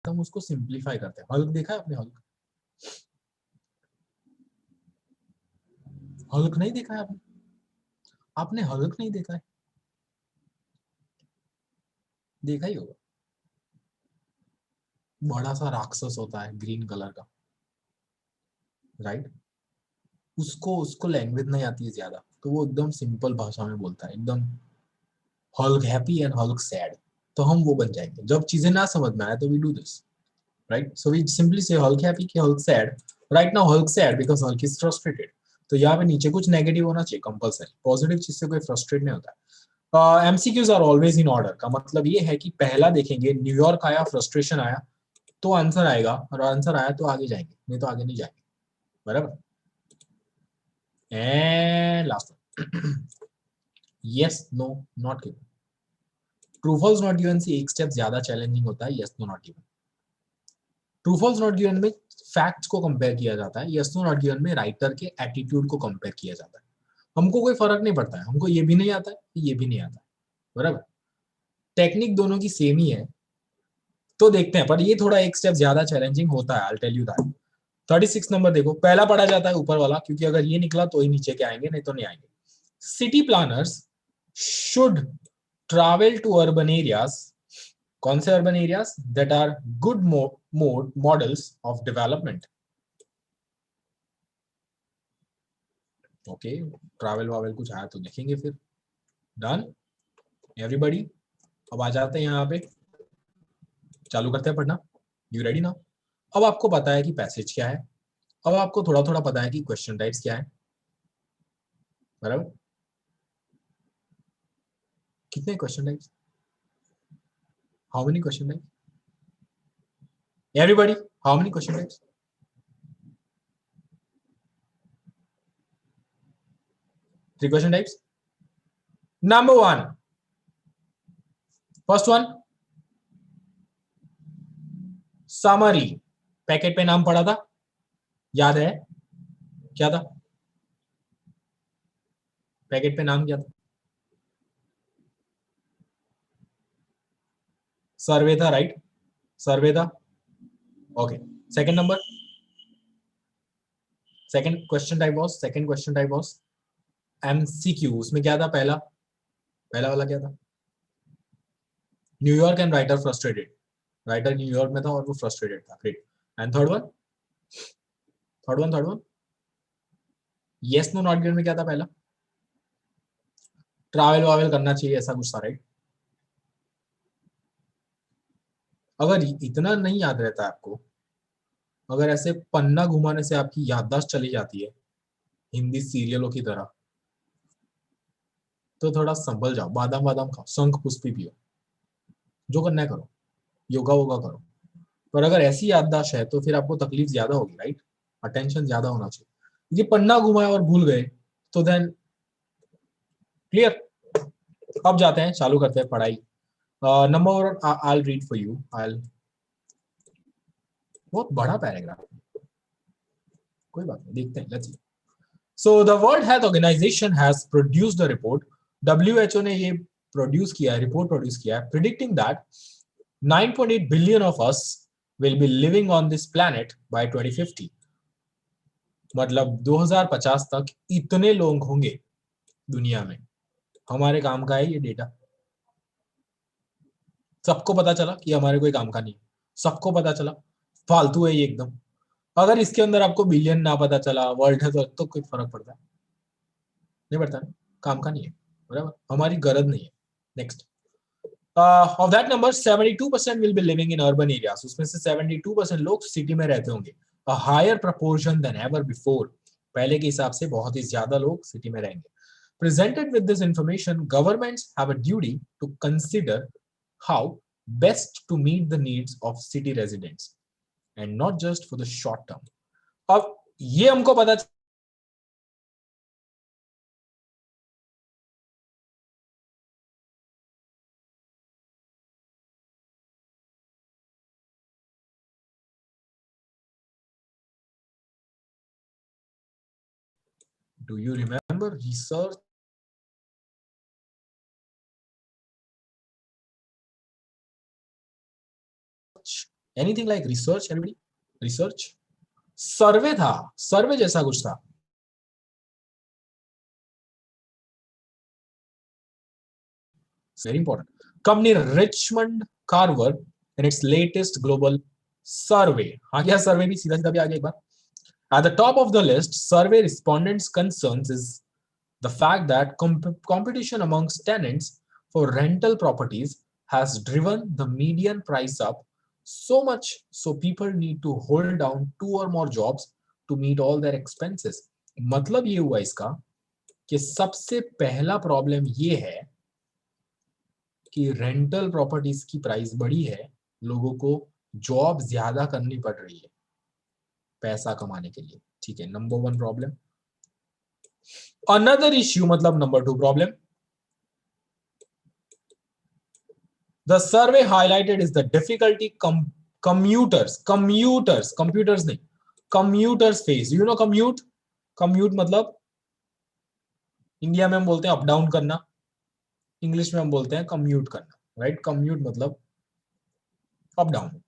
हम उसको सिंप्लीफाई करते हैं। हल्क देखा है आपने? हल्क, हल्क नहीं देखा है आपने? आपने हल्क नहीं देखा है? देखा ही होगा। बड़ा सा राक्षस होता है ग्रीन कलर का, राइट? उसको उसको लैंग्वेज नहीं आती है ज्यादा, तो वो एकदम सिंपल भाषा में बोलता है, एकदम Hulk happy and Hulk sad. तो हम वो बन जाएंगे। जब चीजें ना समझ में आए तो we do this, right? So we simply say Hulk happy कि Hulk sad. Right now Hulk sad because Hulk is frustrated. तो यहाँ पे नीचे कुछ नेगेटिव होना चाहिए कंपलसरी, पॉजिटिव चीज से कोई फ्रस्ट्रेट नहीं होता। MCQs are always in order का मतलब ये है कि पहला देखेंगे, न्यूयॉर्क आया, फ्रस्ट्रेशन आया, तो आंसर आएगा, और आंसर आया तो आगे जाएंगे, नहीं तो आगे नहीं जाएंगे, बराबर? And last yes no not given. True false not given से एक स्टेप ज्यादा चैलेंजिंग होता है yes no not given. True false not given में फैक्ट्स को कंपेयर किया जाता है, यस नो नॉट गिवन में राइटर के एटीट्यूड को कंपेयर किया जाता है। हमको कोई फर्क नहीं पड़ता है, हमको ये भी नहीं आता है, ये भी नहीं आता है, बराबर? टेक्निक दोनों की सेम ही है, तो देखते हैं, पर ये थोड़ा एक स्टेप ज्यादा चैलेंजिंग होता है, I tell you that. 36 number देखो, पहला पढ़ा जाता है ऊपर वाला, क्योंकि अगर ये निकला तो ही नीचे के आएंगे, नहीं तो नहीं आएंगे। City planners should travel to urban areas. कौन से urban areas? That are good models of development. Okay, travel वावल कुछ आया तो देखेंगे फिर। Done everybody? अब आ जाते हैं यहाँ पे, चालू करते हैं पढ़ना। यू रेडी ना? अब आपको पता है कि पैसेज क्या है, अब आपको थोड़ा थोड़ा पता है कि क्वेश्चन टाइप्स क्या है, बराबर? कितने question types? How many question types? Everybody, how many question types? 3 question types. Number 1, first one, summary. Packet पे नाम पढ़ा था, याद है? क्या था पैकेट पे नाम? क्या था? सर्वे था, राइट? सर्वे था। Okay, second number, second question type was MCQ. उसमें क्या था? पहला पहला वाला क्या था? New York and writer frustrated. Writer New York में था और वो फ्रस्ट्रेटेड था, great. And third one yes no not given में क्या था? पहला ट्रैवल वावल करना चाहिए, ऐसा कुछ था, राइट? अगर इतना नहीं याद रहता है आपको, अगर ऐसे पन्ना घुमाने से आपकी याददाश्त चली जाती है हिंदी सीरियलों की तरह, तो थोड़ा संभल जाओ, बादाम बादाम खाओ, शंख पुष्पी पियो, जो करना है करो, योगा वोगा करो। पर अगर ऐसी याददाश्त है तो फिर आपको तकलीफ ज्यादा होगी, राइट? अटेंशन ज्यादा होना चाहिए। ये पन्ना घुमाए और भूल गए तो देन क्लियर। अब जाते हैं, चालू करते हैं पढ़ाई। Number I read for you, I, बहुत बड़ा पैराग्राफ, कोई बात नहीं, देखते हैं, let's see. So the world health organisation has produced the report. WHO ने ये प्रोड्यूस किया है, रिपोर्ट प्रोड्यूस किया है, predicting that 9.8 billion of us will be living on this planet by 2050। मतलब 2050 तक इतने लोग होंगे दुनिया में। हमारे काम का है ये डेटा? सबको पता चला कि हमारे कोई काम का नहीं, सबको पता चला, फालतू है ये एकदम। अगर इसके अंदर आपको बिलियन ना पता चला, वर्ल्ड है, तो कोई फर्क पड़ता है? नहीं पड़ता ना, काम का नहीं है, बराबर? हमारी गरज नहीं है। Next, of that number 72% will be living in urban areas. उसमें से 72% लोग सिटी में रहते होंगे। A higher proportion than ever before. पहले के हिसाब से बहुत ही ज्यादा लोग सिटी में रहेंगे। Presented with this information, governments have a duty to consider how best to meet the needs of city residents and not just for the short term. अब ये हमको पता, do you remember research anything like research, everybody? Research, survey था, survey जैसा कुछ था। Very important. Company Richmond Carver in its latest global survey, आ गया सर्वे भी, सीधा सीधा भी आ गया एक बार। At the top of the list, survey respondents' concerns is the fact that competition amongst tenants for rental properties has driven the median price up so much so people need to hold down 2 or more jobs to meet all their expenses. मतलब ये हुआ इसका कि सबसे पहला problem ये है कि रेंटल प्रॉपर्टीज की प्राइस बढ़ी है, लोगों को जॉब ज्यादा करनी पड़ रही है पैसा कमाने के लिए, ठीक है, नंबर 1 प्रॉब्लम। अनदर इश्यू मतलब number 2 problem, the survey highlighted is the difficulty computers नहीं, commuters face, you know commute, commute मतलब इंडिया में हम बोलते हैं अप डाउन करना, इंग्लिश में हम बोलते हैं कम्यूट करना, राइट? कम्यूट मतलब up down.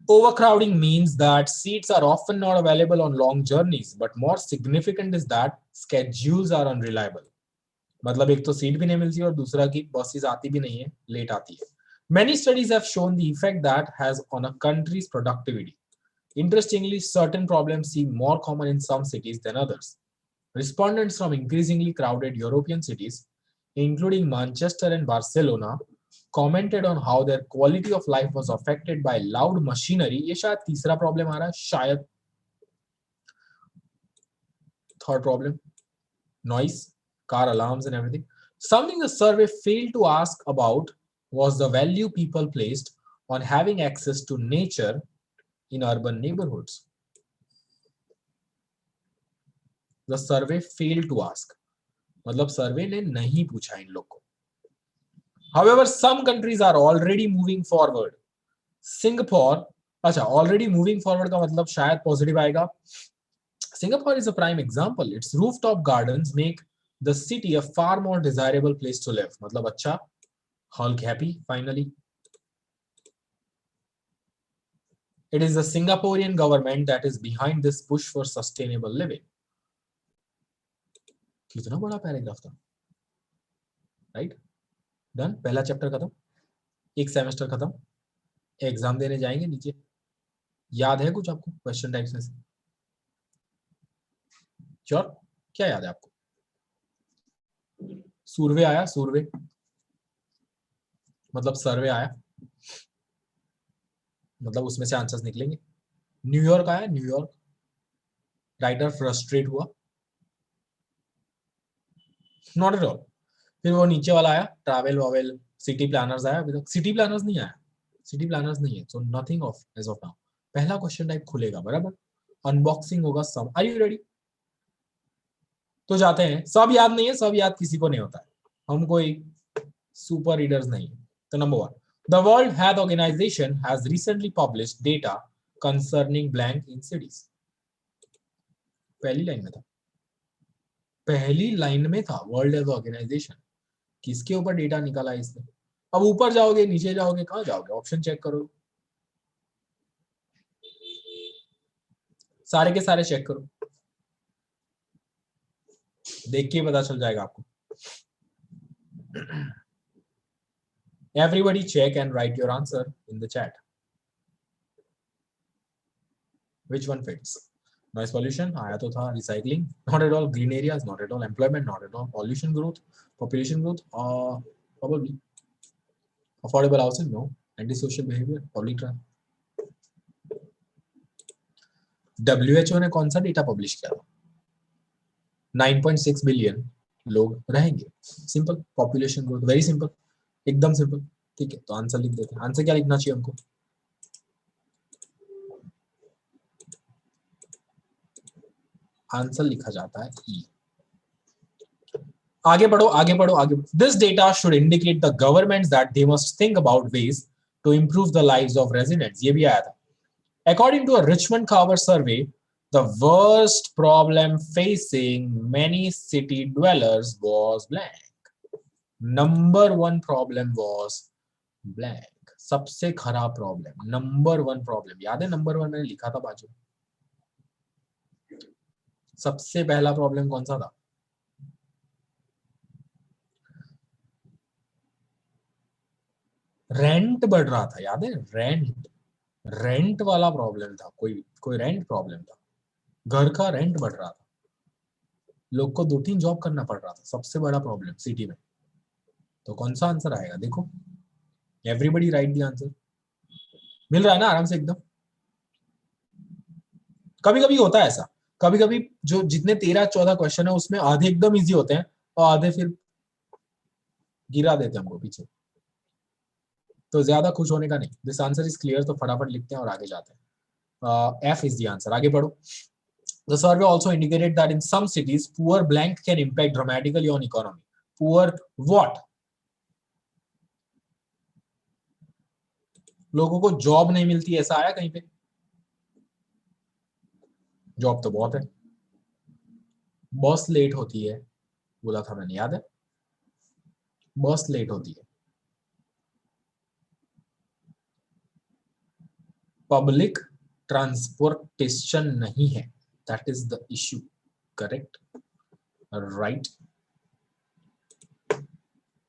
Overcrowding means that seats are often not available on long journeys, but more significant is that schedules are unreliable. मतलब एक तो सीट भी नहीं मिलती और दूसरा की बसेस आती भी नहीं है, लेट आती है। Many studies have shown the effect that has on a country's productivity. Interestingly, certain problems seem more common in some cities than others. Respondents from increasingly crowded European cities, including Manchester and Barcelona, commented on how their quality of life was affected by loud machinery. ये शायद तीसरा problem आ रहा है, शायद third problem, noise, car alarms and everything. Something the survey failed to ask about was the value people placed on having access to nature in urban neighborhoods. The survey failed to ask, मतलब सर्वे ने नहीं पूछा इन लोग को। However, some countries are already moving forward. Singapore, अच्छा, already moving forward का मतलब शायद पॉजिटिव आएगा। Singapore is a prime example. Its rooftop gardens make the city a far more desirable place to live. मतलब अच्छा, Hulk happy finally. It is the Singaporean government that is behind this push for sustainable living. कितना बड़ा paragraph था, right? Done, पहला chapter खत्म, एक semester खत्म, exam देने जाएंगे नीचे। याद है कुछ आपको क्वेश्चन टाइप्स में से? श्योर? क्या याद है आपको? सूर्वे आया, सूर्वे मतलब सर्वे आया, मतलब उसमें से आंसर्स निकलेंगे। न्यूयॉर्क आया, न्यूयॉर्क, राइटर फ्रस्ट्रेट हुआ, नॉट एट ऑल। फिर वो नीचे वाला आया, ट्रैवल वावेल, सिटी प्लानर्स आया, अभी तक सिटी प्लानर्स नहीं आया, सिटी प्लानर्स नहीं है, so nothing of as of now. पहला क्वेश्चन टाइप खुलेगा, बराबर, अनबॉक्सिंग होगा सब। Are you ready? तो जाते हैं। सब याद नहीं है, सब याद किसी को नहीं होता है, हम कोई सुपर रीडर्स नहीं है। तो number 1, the world health organisation has recently published data concerning blank in cities. पहली लाइन में था, पहली लाइन में था वर्ल्ड हेल्थ ऑर्गेनाइजेशन, किसके ऊपर डेटा निकाला है इसने? अब ऊपर जाओगे, नीचे जाओगे, कहां जाओगे? ऑप्शन चेक करो, सारे के सारे चेक करो, देख के पता चल जाएगा आपको। Everybody check and write your answer in the chat. Which one fits? Noise pollution, आया तो था। Recycling, not at all. Green areas, not at all. Employment, not at all. Pollution growth, population growth, probably. Affordable housing, no. Antisocial behavior, public transport. WHO ने कौन सा data publish किया था? 9.6 billion लोग रहेंगे, simple. Population growth, very simple, एकदम simple, ठीक है। तो आंसर लिख देते हैं। आंसर क्या लिखना चाहिए हमको? आंसर लिखा जाता है ई। आगे बढ़ो, आगे बढ़ो, आगे बढ़ो। This data should indicate the governments that they must think about ways to improve the lives of residents. ये भी आया था। According to a Richmond Carver survey, the worst problem facing many city dwellers was blank. Number 1 problem was blank. सबसे खराब problem, number 1 problem, याद है number 1 मैंने लिखा था बाजू। सबसे पहला प्रॉब्लम कौन सा था? रेंट बढ़ रहा था, याद है? रेंट, रेंट वाला प्रॉब्लम था, कोई कोई रेंट प्रॉब्लम था, घर का रेंट बढ़ रहा था, लोग को 2-3 जॉब करना पड़ रहा था, सबसे बड़ा प्रॉब्लम सिटी में। तो कौन सा आंसर आएगा? देखो, एवरीबडी राइट द आंसर। मिल रहा है ना आराम से एकदम? कभी कभी होता है ऐसा, कभी कभी जो जितने 13-14 क्वेश्चन है उसमें आधे एकदम इजी होते हैं और आधे फिर गिरा देते हैं हमको पीछे। तो ज्यादा खुश होने का नहीं, दिस आंसर इज क्लियर, तो फटाफट लिखते हैं और आगे जाते हैं। एफ इज द आंसर, आगे पढ़ो। The survey also indicated that in some cities, poor blank can impact dramatically on economy. Poor what? लोगों को जॉब नहीं मिलती, ऐसा आया कहीं पे? जॉब तो बहुत है। बस लेट होती है, बोला था मैंने, याद है? बस लेट होती है। पब्लिक ट्रांसपोर्टेशन नहीं है, that is the issue. Correct, right,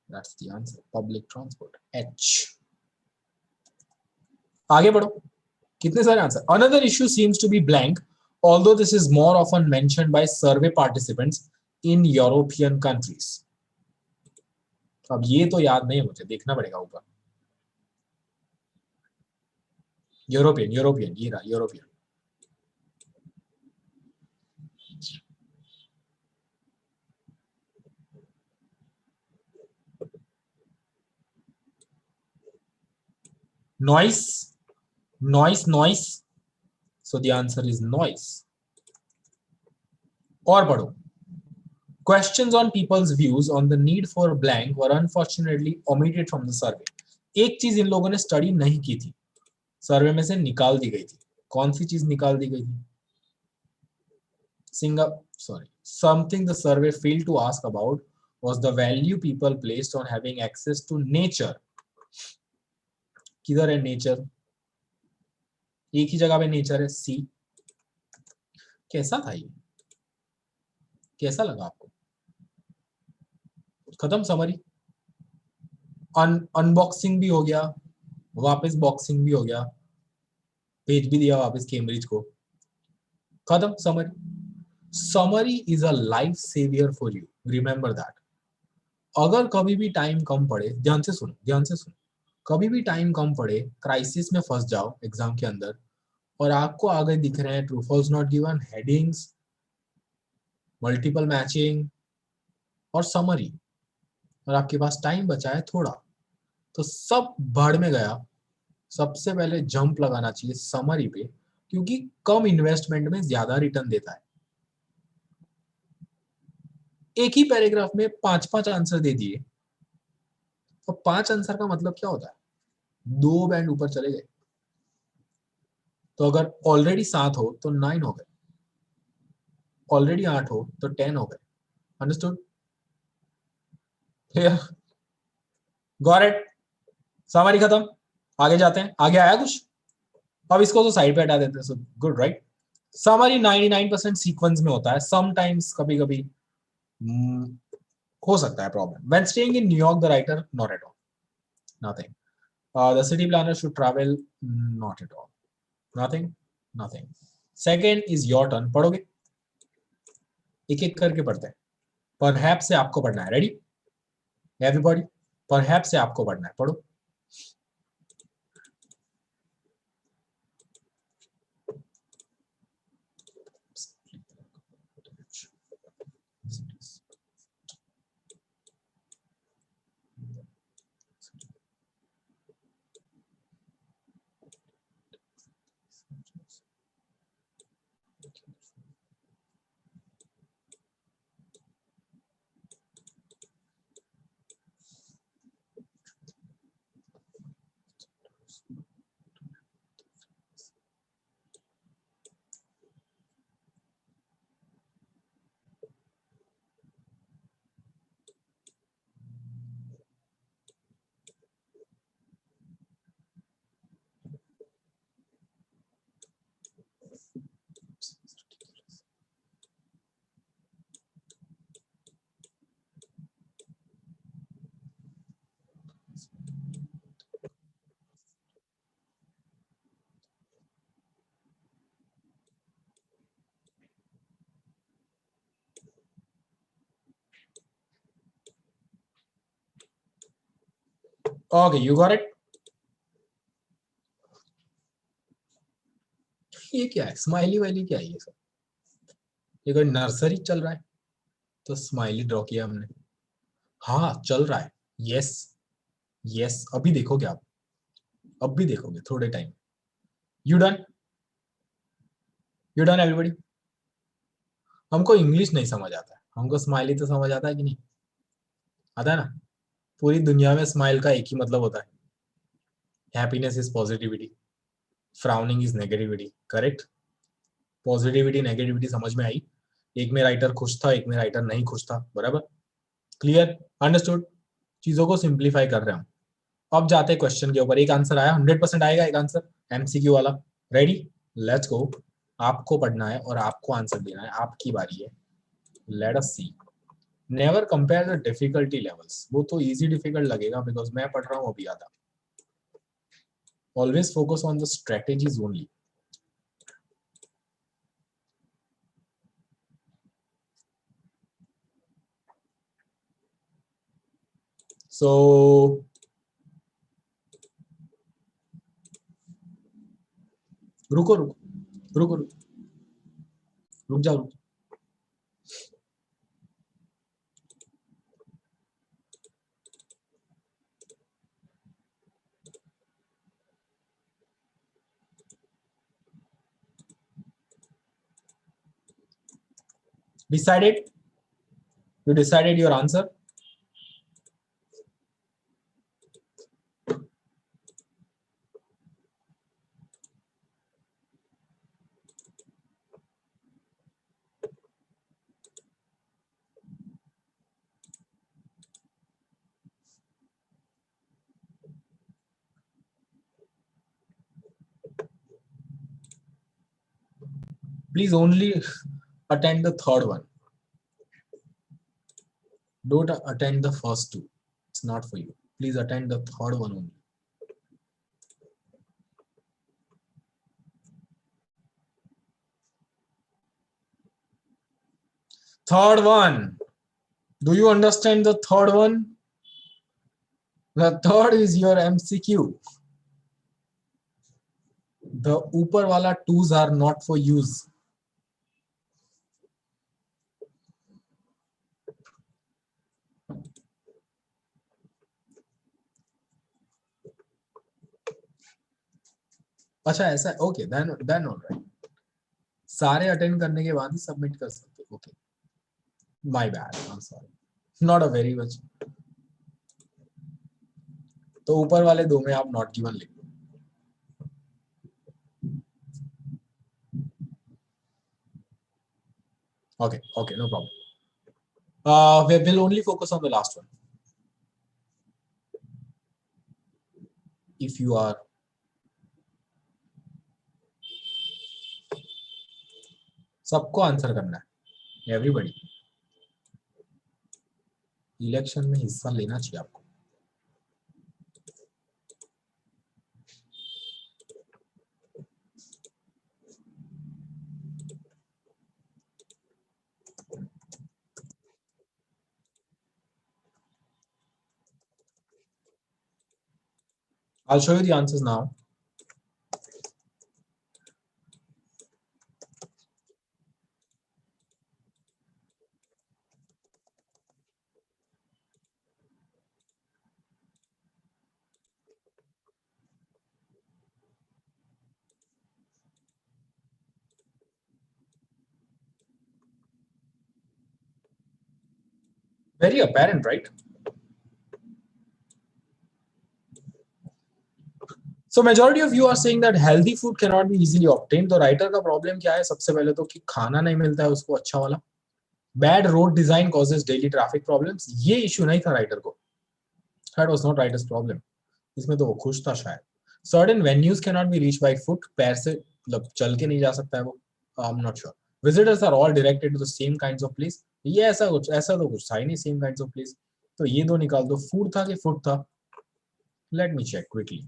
that's the answer, public transport, H. आगे बढ़ो, कितने सारे answer. Another issue seems to be blank, although this is more often mentioned by survey participants in European countries. अब ये तो याद नहीं है मुझे, देखना पड़ेगा ऊपर। यूरोपियन, यूरोपियन, ये रहा European. Noise, noise, noise, so the answer is noise. और पढ़ो। Questions on people's views on the need for blank were unfortunately omitted from the survey. एक चीज इन लोगों ने स्टडी नहीं की थी, सर्वे में से निकाल दी गई थी। कौन सी चीज निकाल दी गई थी? Something the survey failed to ask about was the value people placed on having access to nature. किधर है नेचर? एक ही जगह पे नेचर है, सी। कैसा था ये? कैसा लगा आपको? खत्म समरी। अनबॉक्सिंग भी हो गया, वापस बॉक्सिंग भी हो गया, भेज भी दिया वापस कैम्ब्रिज को। खत्म summary. Summary is a lifesaver for you, remember that. अगर कभी भी टाइम कम पड़े, ध्यान से सुनो, ध्यान से सुनो, कभी भी टाइम कम पड़े, क्राइसिस में फंस जाओ एग्जाम के अंदर, और आपको आगे दिख रहे हैं true false not given, headings, multiple matching और समरी, और आपके पास टाइम बचा है थोड़ा, तो सब भाड़ में गया। सबसे पहले जंप लगाना चाहिए समरी पे, क्योंकि कम इन्वेस्टमेंट में ज्यादा रिटर्न देता है। एक ही पैराग्राफ में 5-5 आंसर दे दिए, तो 5 आंसर का मतलब क्या होता है? 2 बैंड ऊपर चले गए। तो अगर ऑलरेडी 7 हो तो 9 हो गए, ऑलरेडी 8 हो तो 10 हो गए। Understood? Clear? Got it? Summary खत्म, आगे जाते हैं। आगे आया कुछ? अब इसको तो साइड पे हटा देते हैं, so good, right? Summary 99% sequence में होता है, समटाइम्स कभी कभी हो सकता है problem. When staying in New York the writer, not at all, nothing. The city planner should travel, not at all, nothing, nothing. Second is your turn, पढ़ोगे? एक एक करके पढ़ते हैं। परहैप्स से आपको पढ़ना है, रेडी एवरीबॉडी? परहैप्स से आपको पढ़ना है, पढ़ो। Okay you got it. ये क्या है, स्माइली वाइली क्या है ये सब? ये कोई नर्सरी चल रहा है? तो स्माइली ड्रॉ किया हमने. हाँ चल रहा है. यस. यस अभी देखोगे आप. अब भी देखोगे थोड़े time. You done. You done everybody. हमको इंग्लिश नहीं समझ आता है, हमको स्माइली तो समझ आता है कि नहीं? आता है ना. पूरी दुनिया में स्माइल का एक ही मतलब होता है. Happiness is positivity, frowning is negativity. Correct. Positivity negativity समझ में आई. एक में राइटर खुश था, एक में राइटर नहीं खुश था. बराबर. क्लियर. अंडरस्टूड. चीजों को सिंप्लीफाई कर रहे हैं. अब जाते हैं क्वेश्चन के ऊपर. एक आंसर आया, 100% आएगा एक आंसर एमसीक्यू वाला. रेडी. Let's go. आपको पढ़ना है और आपको आंसर देना है. आपकी बारी है. Let us see. Never compare the difficulty levels. वो तो इजी डिफिकल्ट लगेगा बिकॉज मैं पढ़ रहा हूँ अभी आधा. Always focus on the strategies only. So रुको रुको रुको रुक रुक जाओ रुक. Decided. You decided your answer. Please only attend the third one. Don't attend the first two. It's not for you. Please attend the third one only. Third one. Do you understand the third one? The third is your MCQ. The ऊपर वाला twos are not for use. अच्छा ऐसा है. Okay then alright. सारे attend करने के बाद ही सबमिट कर सकते. Okay. My bad. I am sorry. Not a very much. तो ऊपर वाले दो में आप नॉट गिवन लिख दो. Okay, okay, no problem. We'll only focus on the last one. If you are सबको आंसर करना है. एवरीबॉडी. इलेक्शन में हिस्सा लेना चाहिए आपको. I'll show you the answers now. Very apparent, right? So majority of you are saying that healthy food cannot be easily obtained. तो writer का प्रॉब्लम क्या है? सबसे पहले तो कि खाना नहीं मिलता है उसको अच्छा वाला. Bad road design causes daily traffic problems. ये इशू नहीं था राइटर को. That was not writer's problem. इसमें तो वो खुश था शायद. Certain venues cannot be reached by foot. पैर से मतलब चल के नहीं जा सकता है वो. I'm not sure. Visitors are all directed to the same kinds of place. ये ऐसा तो कुछ था ही नहीं. Same kinds of place. तो ये दो निकाल दो. Food था कि foot था? Let me check quickly.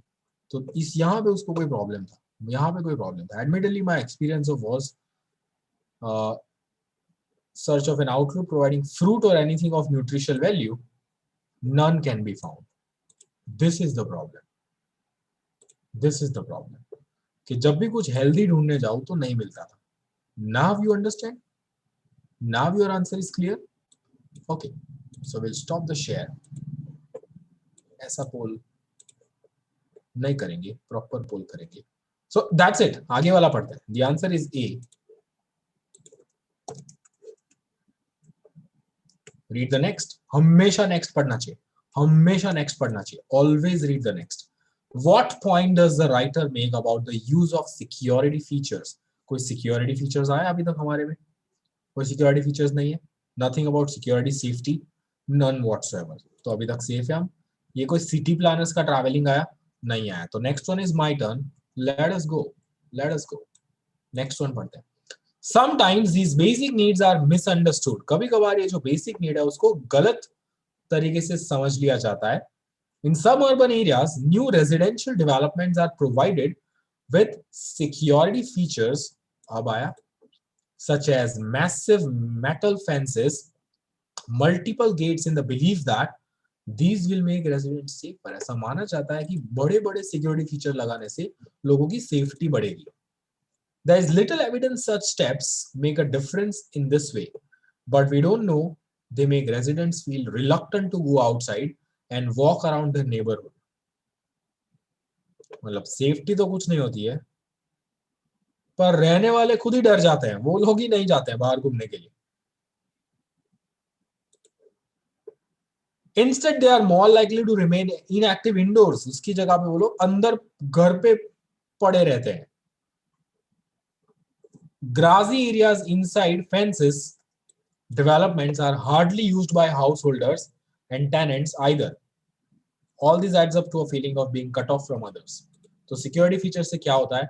तो इस यहाँ पे उसको कोई प्रॉब्लम था. यहाँ पे कोई प्रॉब्लम था. Admittedly, my experience of was search of an outlet providing fruit or anything of nutritional value. None can be found. This is the problem, this is the problem कि जब भी कुछ हेल्दी ढूंढने जाओ तो नहीं मिलता था. Now you understand, now your answer is clear. Okay, so will stop the share. ऐसा पोल नहीं करेंगे, प्रॉपर पोल करेंगे. So that's it. आगे वाला पढ़ते हैं. The answer is a. Read the next. हमेशा नेक्स्ट पढ़ना चाहिए, हमेशा नेक्स्ट पढ़ना चाहिए. Always read the next. What point does the writer make about the use of security features? कोई security features आया अभी तक हमारे में? कोई security features नहीं है. Nothing about security, safety, none whatsoever. तो अभी तक safe है हम. ये कोई city planners का traveling आया? नहीं आया. तो next one is my turn. Let us go. Let us go. Next one पढ़ते हैं. Sometimes these basic needs are misunderstood. कभी कभार ये जो basic need है उसको गलत तरीके से समझ लिया जाता है. In some urban areas, new residential developments are provided with security features, abaya, such as massive metal fences, multiple gates, in the belief that these will make residents safer. ऐसा माना जाता है कि बड़े-बड़े security feature लगाने से लोगों की safety बढ़ेगी. There is little evidence such steps make a difference in this way, but we don't know they make residents feel reluctant to go outside and walk around their neighborhood. मतलब safety तो कुछ नहीं होती है, पर रहने वाले खुद ही डर जाते हैं, वो लोग ही नहीं जाते हैं बाहर घूमने के लिए. Instead, they are more likely to remain inactive indoors. उसकी जगह पे वो लोग अंदर घर पे पड़े रहते हैं. Grassy areas inside fences developments are hardly used by householders and tenants either. All this adds up to a feeling of being cut off from others. तो सिक्योरिटी फीचर से क्या होता है,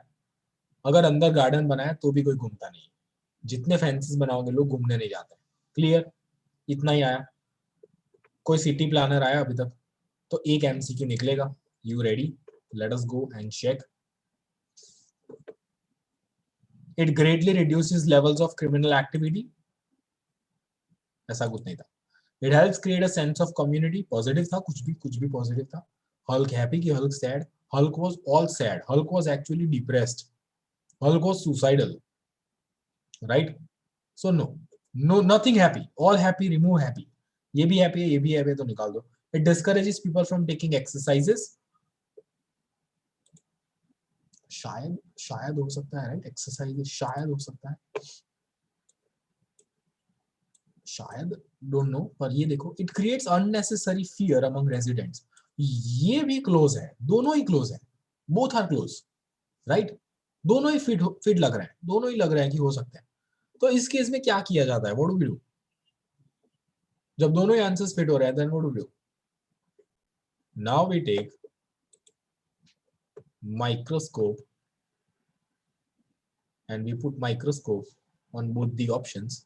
अगर अंदर गार्डन बनाए तो भी कोई घूमता नहीं. जितने फेंसेस बनाओगे लोग घूमने नहीं जाते. क्लियर, इतना ही आया. कोई सिटी प्लानर आया अभी तक? तो एक एमसीक्यू निकलेगा. You ready? Let us go and check. It greatly reduces levels of criminal activity. ऐसा कुछ नहीं था. It helps create a sense of community. Positive था, कुछ भी पॉजिटिव था. हल्क हैप्पी कि Hulk sad? Hulk was all sad. Hulk was actually depressed. Hulk was suicidal, right? So no, nothing happy. All happy, remove happy. ये भी happy है, ये भी हैप्पी है, तो निकाल दो. It discourages people from taking exercises. शायद हो सकता है, राइट? एक्सरसाइज शायद हो सकता है, शायद, डोंट नो. पर ये देखो, it creates unnecessary fear among residents. ये भी क्लोज है, दोनों ही क्लोज है. Both are close, right? दोनों ही फिट लग रहे हैं, दोनों ही लग रहे हैं कि हो सकते हैं. तो इस केस में क्या किया जाता है? What do we do? जब दोनों ही आंसर्स फिट हो रहे हैं, then what do we do? Now we take microscope and we put microscope on both the options.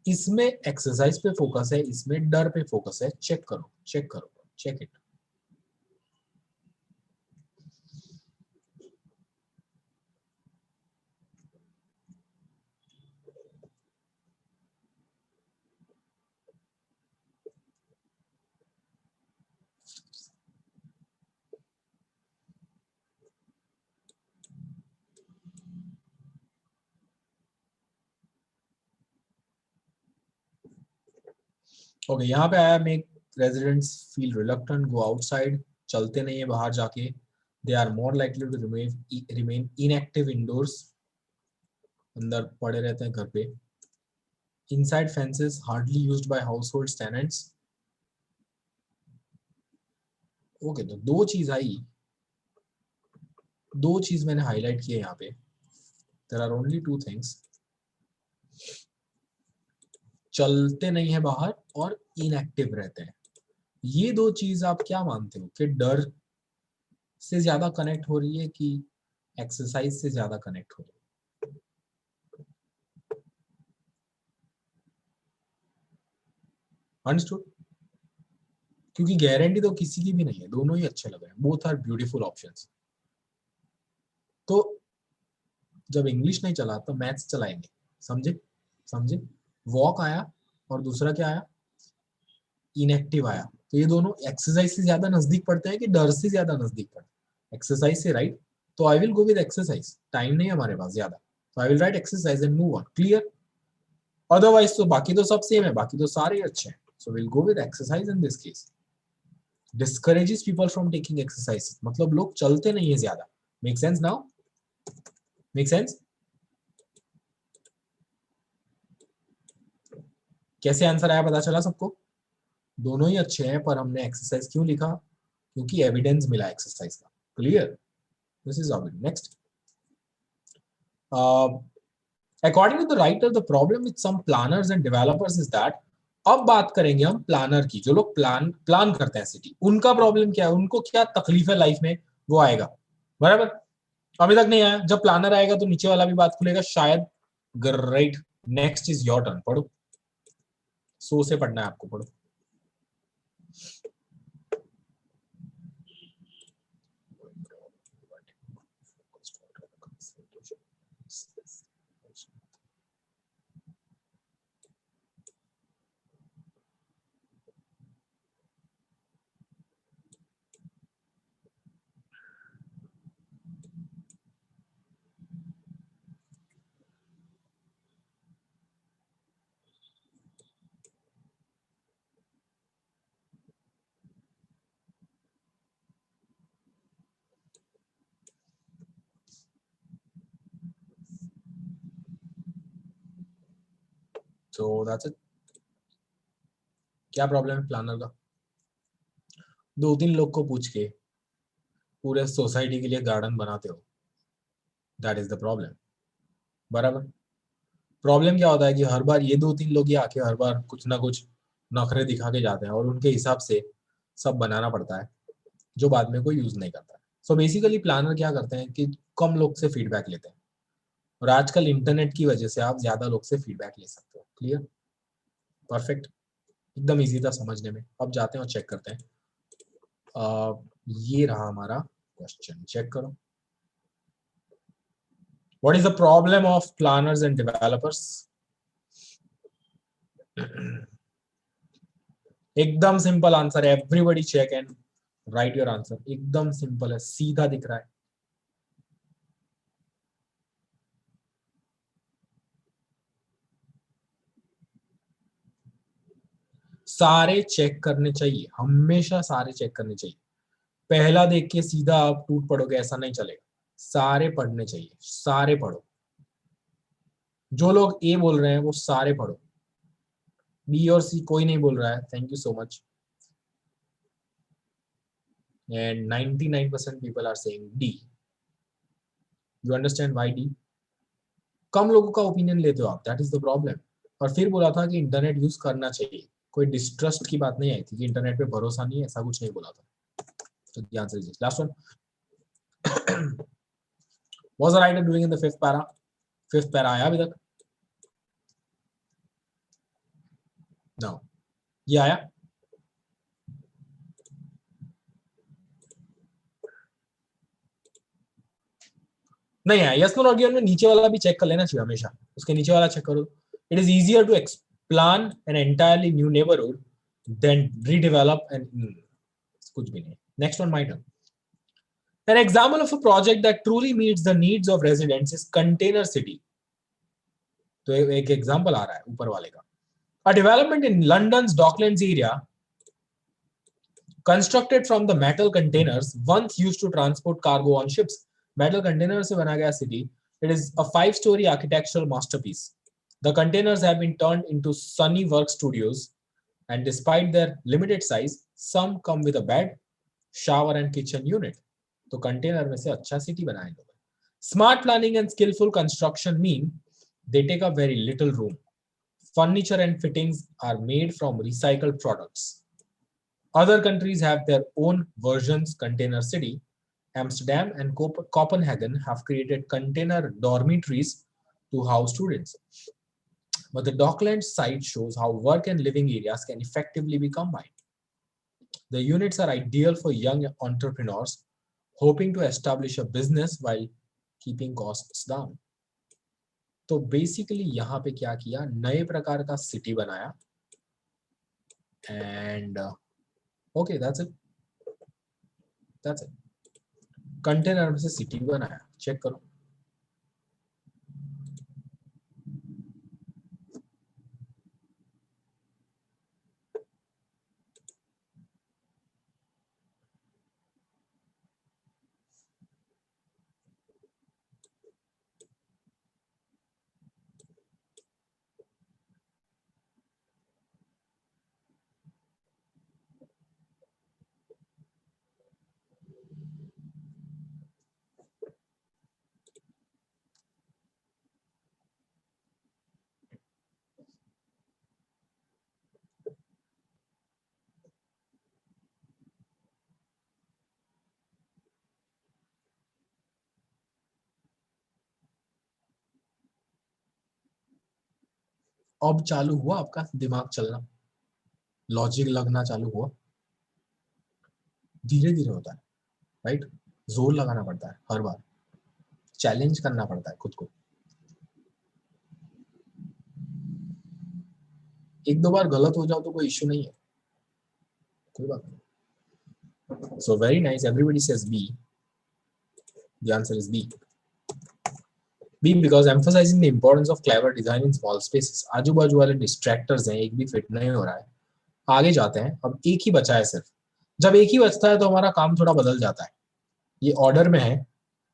इसमें एक्सरसाइज पे फोकस है, इसमें डर पे फोकस है. चेक करो, चेक करो, चेक इट. ओके, यहाँ पे आया make residents feel reluctant go outside. चलते नहीं है बाहर जाके. They are more likely to remain inactive indoors. अंदर पड़े रहते हैं घर पे. Inside fences hardly used by households tenants. Okay, तो दो चीज आई, दो चीज मैंने हाईलाइट किए यहाँ पे. There are only two things. चलते नहीं है बाहर और इनएक्टिव रहते हैं. ये दो चीज आप क्या मानते हो कि डर से ज्यादा कनेक्ट हो रही है कि एक्सरसाइज से ज्यादा कनेक्ट हो रही है? अंडरस्टूड? क्योंकि गारंटी तो किसी की भी नहीं है, दोनों ही अच्छे लग रहे हैं. Both are beautiful options. तो जब इंग्लिश नहीं चला तो मैथ्स चलाएंगे. समझे? समझे? वॉक आया और दूसरा क्या आया? इनएक्टिव आया. तो ये दोनों एक्सरसाइज से ज्यादा नजदीक पड़ते हैं कि डर से ज्यादा नजदीक पड़ते हैं? एक्सरसाइज से, राइट? तो I will go with exercise, time नहीं है हमारे पास ज्यादा, तो I will write exercise and move on. Clear? Otherwise तो बाकी तो सब सेम है, बाकी तो सारे अच्छे हैं, so will go with exercise in this case. Discourages people from taking exercise, मतलब लोग चलते नहीं है ज्यादा। Make sense now? Make sense? कैसे आंसर आया पता चला सबको? दोनों ही अच्छे हैं, पर हमने एक्सरसाइज क्यों लिखा? क्योंकि एविडेंस मिला एक्सरसाइज का। Clear? This is obvious. Next, according to the writer the problem with some planners and developers is that, अब बात करेंगे हम प्लानर की, जो लोग प्लान करते हैं सिटी, उनका प्रॉब्लम क्या है, उनको क्या तकलीफ है लाइफ में, वो आएगा। बराबर? अभी तक नहीं आया, जब प्लानर आएगा तो नीचे वाला भी बात खुलेगा शायद। Great. Next is your turn, पढ़ो। सो से पढ़ना है आपको, पढ़ो। So that's it. क्या प्रॉब्लम है प्लानर का? दो तीन लोग को पूछ के पूरे सोसाइटी के लिए गार्डन बनाते हो, दैट इज द प्रॉब्लम। बराबर? प्रॉब्लम क्या होता है कि हर बार ये दो तीन लोग ही आके हर बार कुछ ना कुछ नखरे दिखा के जाते हैं और उनके हिसाब से सब बनाना पड़ता है, जो बाद में कोई यूज नहीं करता है। सो बेसिकली प्लानर क्या करते हैं कि कम लोग से फीडबैक लेते हैं, और आजकल इंटरनेट की वजह से आप ज्यादा लोग से फीडबैक ले सकते हो। क्लियर? परफेक्ट। एकदम इजी था समझने में। अब जाते हैं और चेक करते हैं। ये रहा हमारा क्वेश्चन, चेक करो। What is the problem of planners and developers? एकदम सिंपल आंसर है, everybody check and write your answer. एकदम सिंपल है, सीधा दिख रहा है। सारे चेक करने चाहिए, हमेशा सारे चेक करने चाहिए। पहला देख के सीधा आप टूट पड़ोगे, ऐसा नहीं चलेगा। सारे पढ़ने चाहिए, सारे पढ़ो। जो लोग ए बोल रहे हैं वो सारे पढ़ो, बी और सी कोई नहीं बोल रहा है। Thank you so much. And 99% people are saying D. You understand why D? कम लोगों का ओपिनियन लेते हो आप, दैट इज द प्रॉब्लम। और फिर बोला था कि इंटरनेट यूज करना चाहिए, कोई डिस्ट्रस्ट की बात नहीं आई थी कि इंटरनेट पे भरोसा नहीं है, ऐसा कुछ नहीं बोला था। तो ध्यान से लीजिए। Last one, what the writer doing in the fifth para? Fifth para आया अभी तक? नो, ये आया? नहीं आया। यस नो नॉट गिवन में नीचे वाला भी चेक कर लेना चाहिए हमेशा, उसके नीचे वाला चेक करो। It is easier to plan an entirely new neighbourhood than redevelop and कुछ भी नहीं। Next one, my turn. An example of a project that truly meets the needs of residents is Container City. तो एक example आ रहा है ऊपर वाले का। A development in London's Docklands area constructed from the metal containers once used to transport cargo on ships. Metal container से बना गया city. It is a 5-story architectural masterpiece. The containers have been turned into sunny work studios, and despite their limited size, some come with a bed, shower and kitchen unit. तो container में से अच्छा city बनाए लोग। Smart planning and skillful construction mean they take up very little room. Furniture and fittings are made from recycled products. Other countries have their own versions. Container City, Amsterdam and Copenhagen have created container dormitories to house students. But the Docklands site shows how work and living areas can effectively be combined. The units are ideal for young entrepreneurs hoping to establish a business while keeping costs down. तो basically यहाँ पे क्या किया, नए प्रकार का city बनाया and okay, that's it. Container में से सिटी बनाया, चेक करो। अब चालू हुआ आपका दिमाग चलना, लॉजिक लगना चालू हुआ। धीरे धीरे होता है, राइट? जोर लगाना पड़ता है, हर बार चैलेंज करना पड़ता है खुद को। एक दो बार गलत हो जाओ तो कोई इश्यू नहीं है, कोई बात नहीं। So very nice, everybody says B. The answer is B. B because emphasising the importance of clever design in small spaces. आजू बाजू वाले डिस्ट्रैक्टर्स हैं, एक भी फिट नहीं हो रहा है। आगे जाते हैं, अब एक ही बचा है सिर्फ। जब एक ही बचता है तो हमारा काम थोड़ा बदल जाता है। ये ऑर्डर में है।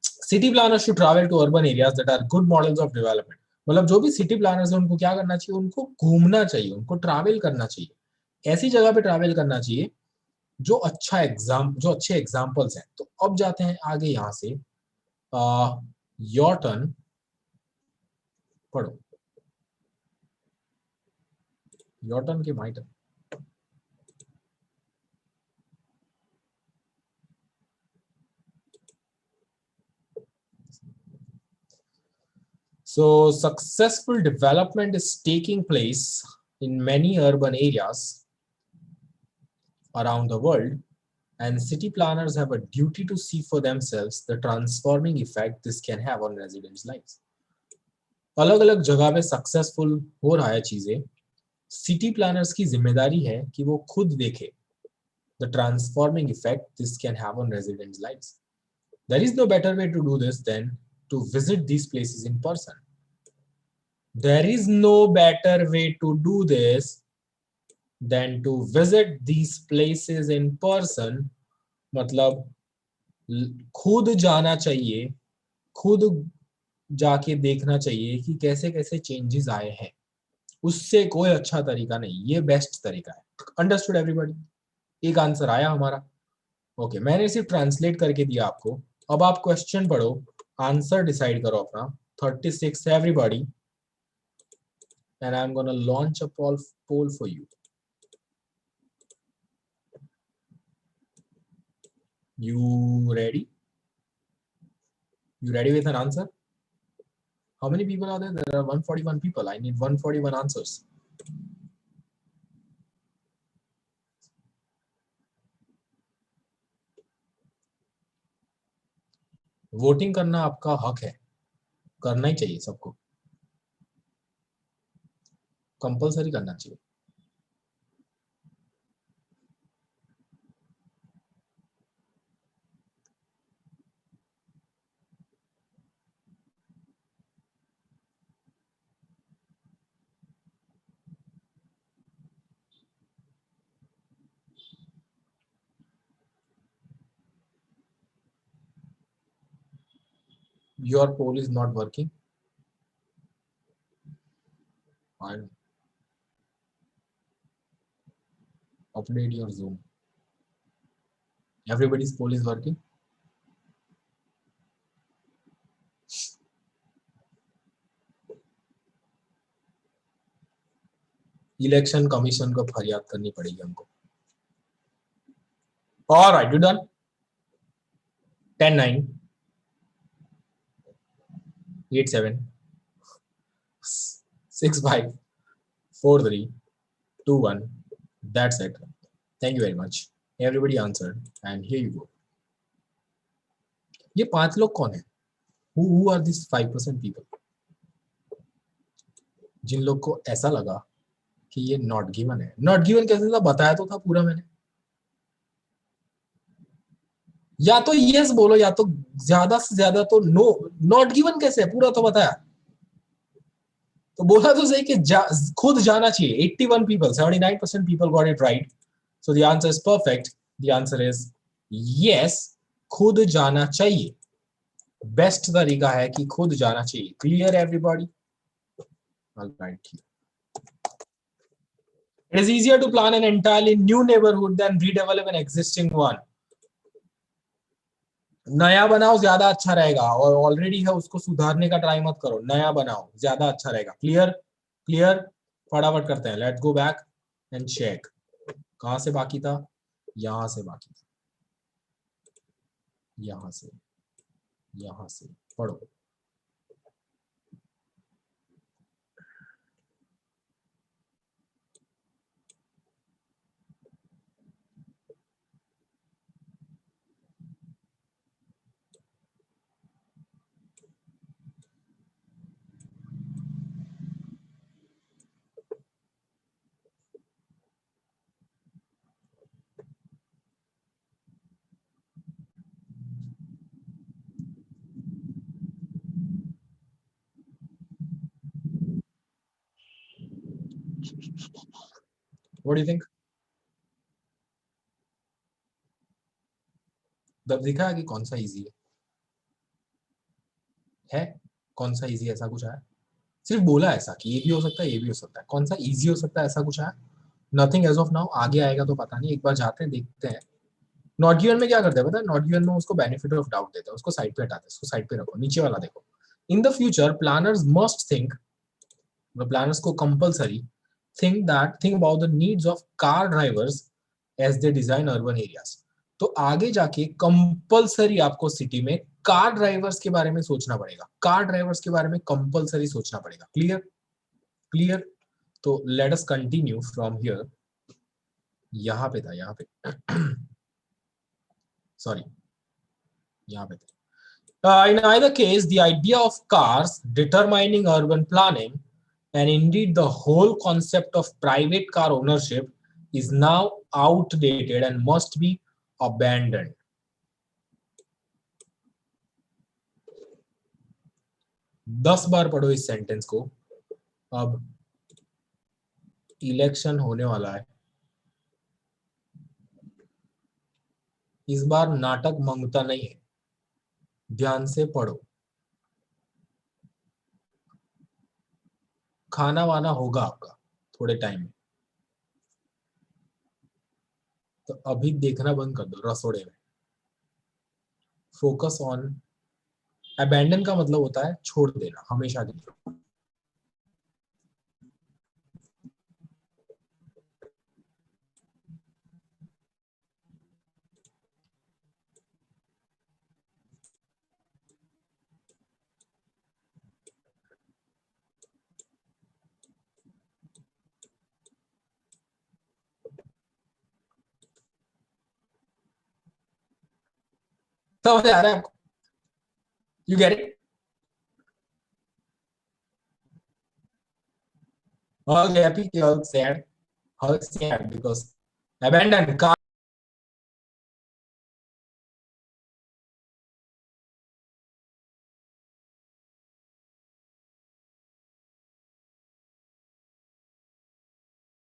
City planners should travel to urban areas that are good models of development. मतलब जो भी सिटी प्लानर्स हैं उनको क्या करना चाहिए, उनको घूमना चाहिए, उनको ट्रैवल करना चाहिए, ऐसी जगह पे ट्रैवल करना चाहिए जो अच्छे एग्जाम्पल्स हैं। तो अब जाते हैं आगे, यहाँ से योर टर्न, पढ़ो। योर टर्न के my turn. So successful development is taking place in many urban areas around the world, and city planners have a duty to see for themselves the transforming effect this can have on residents' lives. अलग अलग जगह पे successful हो रहा है चीजें, city planners की जिम्मेदारी है कि वो खुद देखे the transforming effect this can have on residents' lives. There is no better way to do this than to visit these places in person. There is no better way to do this than to visit these places in person. मतलब खुद जाना चाहिए, खुद जाके देखना चाहिए कि कैसे कैसे चेंजेस आए हैं। उससे कोई अच्छा तरीका नहीं, ये बेस्ट तरीका है। Understood everybody? एक आंसर आया हमारा। ओके, मैंने सिर्फ ट्रांसलेट करके दिया आपको। अब आप क्वेश्चन पढ़ो, आंसर डिसाइड करो अपना। 36 everybody, and I'm gonna launch a poll for you. You ready? You ready with an answer? How many people are there? There are 141 people. I need 141 answers. Voting करना आपका हक है, करना ही चाहिए सबको, कंपलसरी करना चाहिए। Your poll is not working. And update your Zoom. Everybody's poll is working. Election commission को फरियाद करनी पड़ेगी हमको। All right, you done? 10, 9, 8, 7, 6, 5, 4, 3, 2, 1. That's it. Thank you very much. Everybody answered, and here you go. ये 5 लोग कौन है? Who are these 5% people? जिन लोग को ऐसा लगा कि ये नॉट गिवन है। नॉट गिवन कैसे था, बताया तो था पूरा मैंने। या तो यस बोलो या तो ज्यादा से ज्यादा तो नो। नॉट गिवन कैसे है, पूरा तो बताया। तो बोला तो सही कि खुद जाना चाहिए। 81 people, 79% people got it right. So the answer is perfect. The answer is yes, खुद जाना चाहिए। बेस्ट तरीका है कि खुद जाना चाहिए। Clear everybody? Alright. It is easier to plan an entirely new neighborhood than redevelop an existing one. नया बनाओ ज्यादा अच्छा रहेगा, और ऑलरेडी है उसको सुधारने का ट्राई मत करो। नया बनाओ ज्यादा अच्छा रहेगा। क्लियर? क्लियर? फटाफट करते हैं। Let's go back and check. कहां से बाकी था? यहां से बाकी था। यहां से, यहां से पढ़ो। What do you think? तब दिखा है कि कौन सा इजी है? कौन सा इजी ऐसा कुछ है? सिर्फ बोला ऐसा कि ये भी हो सकता है, ये भी हो सकता है। कौन सा इजी हो सकता है ऐसा कुछ है? Nothing as of now. आगे आएगा तो पता नहीं, एक बार जाते हैं देखते हैं। नॉट गिवन में क्या करते हैं पता है? नॉट गिवन में उसको बेनिफिट ऑफ डाउट देते हैं, उसको साइड पे हटाते हैं, उसको साइड पे रखो। नीचे वाला देखो। In the future planners must think, planners को compulsory think about the needs of car drivers as they design urban areas. तो आगे जाके कंपलसरी आपको सिटी में कार ड्राइवर्स के बारे में सोचना पड़ेगा। कार ड्राइवर्स के बारे में कंपलसरी सोचना पड़ेगा। क्लियर? क्लियर? तो let us continue from here. यहाँ पे था, यहाँ पे सॉरी, यहाँ पे था। In either case, the idea of cars determining urban planning, and indeed the whole concept of private car ownership, is now outdated and must be abandoned. 10 बार पढ़ो इस सेंटेंस को। अब इलेक्शन होने वाला है, इस बार नाटक मंगता नहीं है। ध्यान से पढ़ो। खाना वाना होगा आपका थोड़े टाइम में, तो अभी देखना बंद कर दो रसोड़े में। Focus on. अबैंडन का मतलब होता है छोड़ देना हमेशा के लिए। समझ आ रहा है आपको? You get it? All happy, all sad. All sad because abandoned car